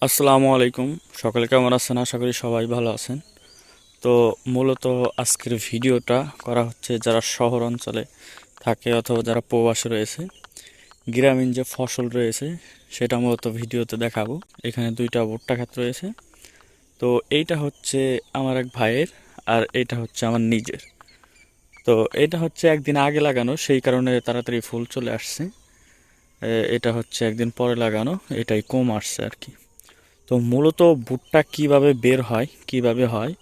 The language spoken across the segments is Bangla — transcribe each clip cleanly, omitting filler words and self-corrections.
আসসালামু আলাইকুম। সকালে কেমন আছেন? আশা করি সবাই ভালো আছেন। তো মূলত আজকের ভিডিওটা করা হচ্ছে যারা শহর অঞ্চলে থাকে অথবা যারা প্রবাসে রয়েছে, গ্রামীণ যে ফসল রয়েছে সেটা মূলত ভিডিওতে দেখাবো। এখানে দুইটা ভুট্টা ক্ষেত রয়েছে। তো এইটা হচ্ছে আমার এক ভাইয়ের, আর এইটা হচ্ছে আমার নিজের। তো এটা হচ্ছে একদিন আগে লাগানো, সেই কারণে তাড়াতাড়ি ফুল চলে আসছে। এটা হচ্ছে একদিন পরে লাগানো, এটাই কম আসছে আর কি। তো মূলত ভুট্টা কিভাবে বের হয়, কিভাবে হয়,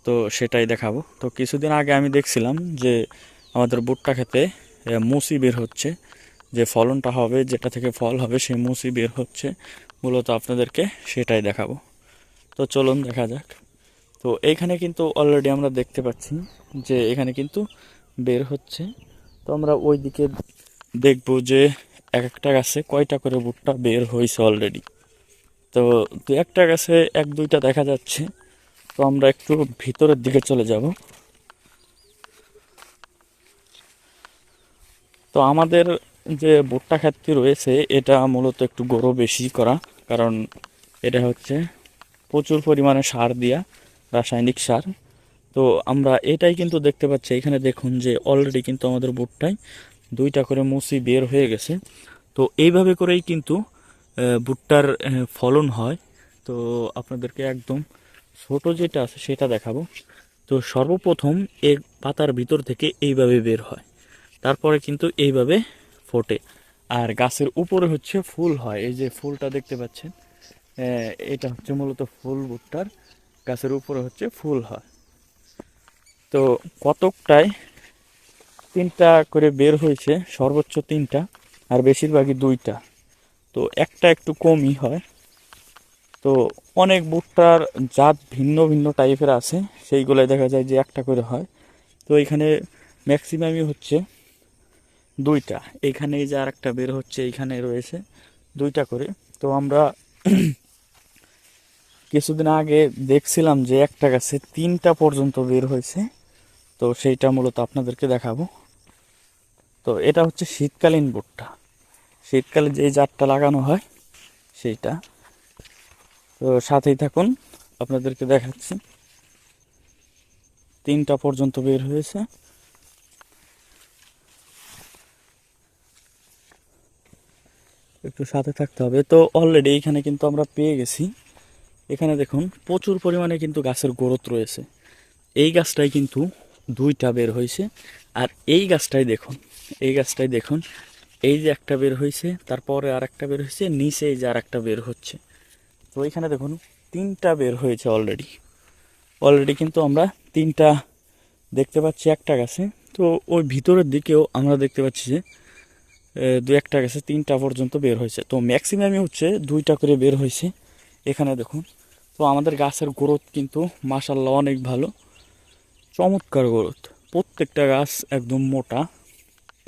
তো সেটাই দেখাবো। তো কিছুদিন আগে আমি দেখছিলাম যে আমাদের ভুট্টা খেতে মুসি বের হচ্ছে, যে ফলনটা হবে, যেটা থেকে ফল হবে সেই মুসি বের হচ্ছে। মূলত আপনাদেরকে সেটাই দেখাবো। তো চলুন দেখা যাক। তো এইখানে কিন্তু অলরেডি আমরা দেখতে পাচ্ছি যে এখানে কিন্তু বের হচ্ছে। তো আমরা ওই দিকে দেখবো যে এক একটা গাছে কয়টা করে ভুট্টা বের হয়েছে অলরেডি। তো দু একটা গাছে এক দুইটা দেখা যাচ্ছে। তো আমরা একটু ভিতরের দিকে চলে যাব। তো আমাদের যে ভুট্টা ক্ষেতটি রয়েছে এটা মূলত একটু গরু বেশি করা, কারণ এটা হচ্ছে প্রচুর পরিমাণে সার দিয়া, রাসায়নিক সার। তো আমরা এটাই কিন্তু দেখতে পাচ্ছি, এখানে দেখুন যে অলরেডি কিন্তু আমাদের ভুট্টায় দুইটা করে মুচি বের হয়ে গেছে। তো এইভাবে করেই কিন্তু ভুট্টার ফলন হয়। তো আপনাদেরকে একদম ছোট যেটা আছে সেটা দেখাবো। তো সর্বপ্রথম এর পাতার ভিতর থেকে এইভাবে বের হয়, তারপরে কিন্তু এইভাবে ফোটে। আর গাছের উপরে হচ্ছে ফুল হয়, এই যে ফুলটা দেখতে পাচ্ছেন, এটা হচ্ছে মূলত ফুল ভুট্টার। গাছের উপরে হচ্ছে ফুল হয়। তো কতকটায় তিনটা করে বের হয়েছে, সর্বোচ্চ তিনটা, আর বেশিরভাগই দুইটা। তো একটা একটু কমই হয়। তো অনেক ভুট্টার জাত ভিন্ন ভিন্ন টাইপের আছে, সেইগুলাই দেখা যায় যে একটা করে হয়। তো এখানে ম্যাক্সিমামই হচ্ছে দুইটা। এইখানে এই যে আর একটা বের হচ্ছে, এইখানে রয়েছে দুইটা করে। তো আমরা কিছুদিন আগে দেখছিলাম যে একটা গাছে তিনটা পর্যন্ত বের হয়েছে। তো সেইটা মূলত আপনাদেরকে দেখাবো। তো এটা হচ্ছে শীতকালীন ভুট্টা, শীতকালে যে জাতটা লাগানো হয় সেইটা। তো সাথেই থাকুন, আপনাদেরকে দেখাচ্ছি। তিনটা পর্যন্ত বের হয়েছে। একটু সাথে থাকতে হবে। তো অলরেডি এইখানে কিন্তু আমরা পেয়ে গেছি। এখানে দেখুন প্রচুর পরিমাণে কিন্তু গাছের গ্রোথ রয়েছে। এই গাছটাই কিন্তু দুইটা বের হয়েছে। আর এই গাছটাই দেখুন, এই গাছটাই দেখুন, এই যে একটা বের হয়েছে, তারপরে আর একটা বের হয়েছে, নিচে এই যে আর একটা বের হচ্ছে। তো এখানে দেখুন তিনটা বের হয়েছে অলরেডি। অলরেডি কিন্তু আমরা তিনটা দেখতে পাচ্ছি একটা গাছে। তো ওই ভিতরের দিকেও আমরা দেখতে পাচ্ছি যে দু একটা গাছে তিনটা পর্যন্ত বের হয়েছে। তো ম্যাক্সিমামই হচ্ছে দুইটা করে বের হয়েছে। এখানে দেখুন। তো আমাদের গাছের গ্রোথ কিন্তু মাশাল্লাহ অনেক ভালো, চমৎকার গ্রোথ। প্রত্যেকটা গাছ একদম মোটা,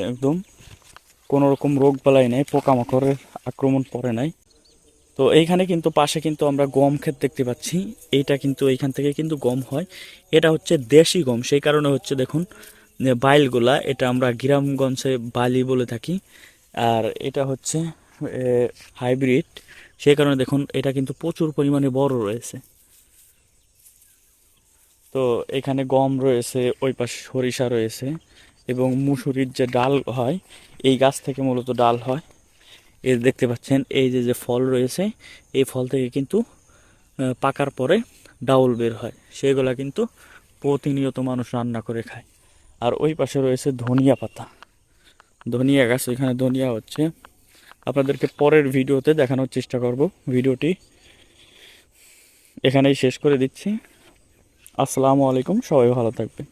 একদম কোনো রকম রোগ বালাই নাই, পোকামাকড়ের আক্রমণ পড়ে নাই। তো এইখানে কিন্তু পাশে কিন্তু আমরা গম ক্ষেত দেখতে পাচ্ছি। এইটা কিন্তু এইখান থেকে কিন্তু গম হয়। এটা হচ্ছে দেশি গম, সেই কারণে হচ্ছে দেখুন যে বাইলগুলা, এটা আমরা গ্রামগঞ্জে বালি বলে থাকি। আর এটা হচ্ছে হাইব্রিড, সেই কারণে দেখুন এটা কিন্তু প্রচুর পরিমাণে বড় রয়েছে। তো এখানে গম রয়েছে, ওই পাশে সরিষা রয়েছে, এবং মুসুরির যে ডাল হয়, এই গাছ থেকে মূলত ডাল হয়। এই দেখতে পাচ্ছেন এই যে যে ফল রয়েছে, এই ফল থেকে কিন্তু পাকার পরে ডাউল বের হয়, সেগুলা কিন্তু প্রতিনিয়ত মানুষ রান্না করে খায়। আর ওই পাশে রয়েছে ধনিয়া পাতা, ধনিয়া গাছ, ওইখানে ধনিয়া হচ্ছে। আপনাদেরকে পরের ভিডিওতে দেখানোর চেষ্টা করব। ভিডিওটি এখানেই শেষ করে দিচ্ছি। আসসালামু আলাইকুম, সবাই ভালো থাকবেন।